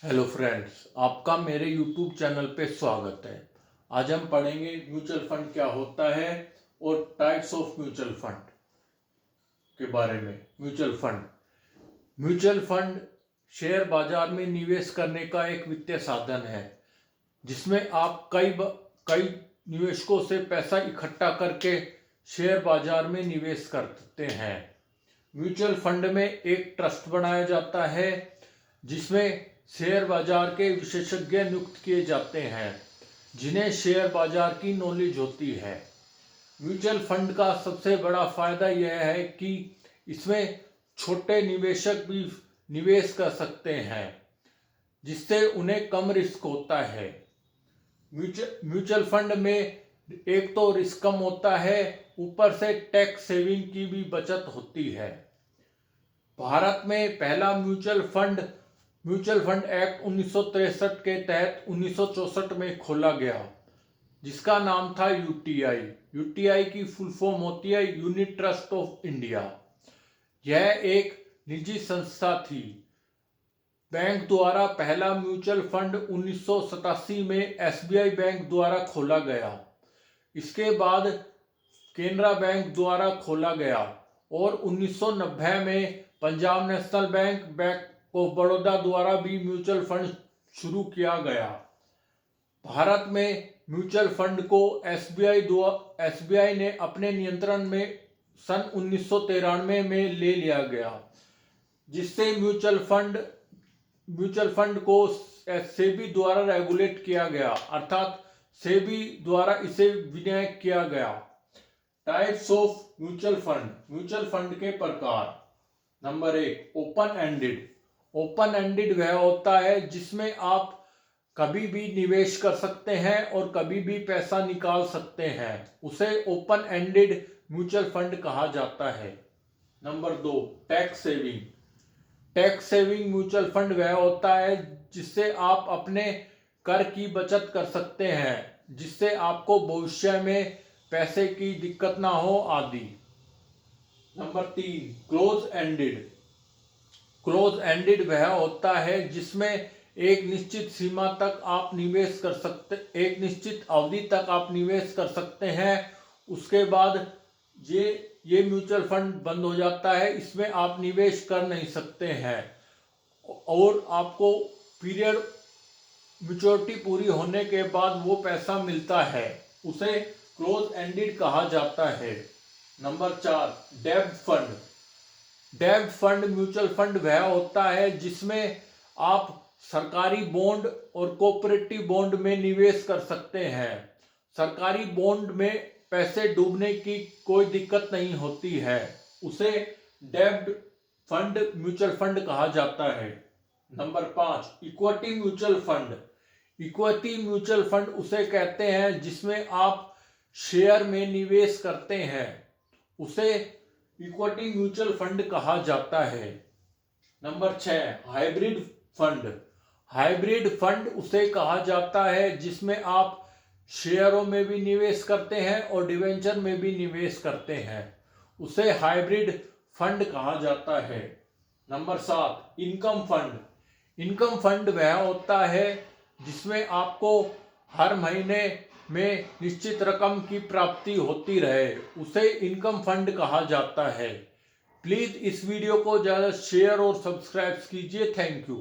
Hello friends, आपका मेरे YouTube channel पे स्वागत है। आज हम पढ़ेंगे म्यूचुअल फंड क्या होता है और टाइप्स ऑफ म्यूचुअल फंड के बारे में। म्यूचुअल फंड शेयर बाजार में निवेश करने का एक वित्तीय साधन है जिसमें आप कई निवेशकों से पैसा इकट्ठा करके शेयर बाजार में निवेश करते हैं। म्यूचुअल फंड में एक ट्रस्ट बनाया जाता है जिसमें शेयर बाजार के विशेषज्ञ नियुक्त किए जाते हैं जिन्हें शेयर बाजार की नॉलेज होती है। म्यूचुअल फंड का सबसे बड़ा फायदा यह है कि इसमें छोटे निवेशक भी निवेश कर सकते हैं जिससे उन्हें कम रिस्क होता है। म्यूचुअल फंड में एक तो रिस्क कम होता है, ऊपर से टैक्स सेविंग की भी बचत होती है। भारत में पहला म्यूचुअल फंड एक्ट 1963 के तहत 1964 में खोला गया जिसका नाम था यूटीआई। यूटीआई की फुल फॉर्म होती है यूनिट ट्रस्ट ऑफ इंडिया। यह एक निजी संस्था थी। बैंक द्वारा पहला म्यूचुअल फंड 1987 में एसबीआई बैंक द्वारा खोला गया। इसके बाद केनरा बैंक द्वारा खोला गया और 1990 में Punjab national bank of Baroda द्वारा भी म्यूचुअल फंड शुरू किया गया। भारत में म्यूचुअल फंड को एसबीआई ने अपने नियंत्रण में सन 1993 में ले लिया गया, जिससे म्यूचुअल फंड को सेबी द्वारा रेगुलेट किया गया, अर्थात सेबी द्वारा इसे विनियम किया गया। टाइप्स ऑफ म्यूचुअल फंड के प्रकार। नंबर 1, ओपन एंडेड वह होता है जिसमें आप कभी भी निवेश कर सकते हैं और कभी भी पैसा निकाल सकते हैं, उसे ओपन एंडेड म्यूचुअल फंड कहा जाता है। Number 2, tax saving mutual fund वह होता है जिससे आप अपने कर की बचत कर सकते हैं, जिससे आपको भविष्य में पैसे की दिक्कत ना हो आदि। नंबर 3, क्लोज एंडेड वह होता है जिसमें एक निश्चित अवधि तक आप निवेश कर सकते हैं, उसके बाद ये म्यूचुअल फंड बंद हो जाता है, इसमें आप निवेश कर नहीं सकते हैं और आपको पीरियड मैच्योरिटी पूरी होने के बाद वो पैसा मिलता है, उसे क्लोज एंडेड कहा जाता है। नंबर 4, डेब्ट फंड म्यूचुअल फंड वह होता है जिसमें आप सरकारी बॉन्ड और कोऑपरेटिव बॉन्ड में निवेश कर सकते हैं। सरकारी बॉन्ड में पैसे डूबने की कोई दिक्कत नहीं होती है, उसे डेब्ट फंड म्यूचुअल फंड कहा जाता है। नंबर 5, इक्विटी म्यूचुअल फंड उसे कहते हैं जिसमें आप शेयर में निवेश करते हैं, उसे इक्विटी म्यूचुअल फंड कहा जाता है। नंबर 6, हाइब्रिड फंड उसे कहा जाता है जिसमें आप शेयरों में भी निवेश करते हैं और डिवेंचर में भी निवेश करते हैं, उसे हाइब्रिड फंड कहा जाता है। नंबर 7, इनकम फंड वह होता है जिसमें आपको हर महीने में निश्चित रकम की प्राप्ति होती रहे, उसे इनकम फंड कहा जाता है। प्लीज इस वीडियो को ज़्यादा शेयर और सब्सक्राइब कीजिए। Thank you.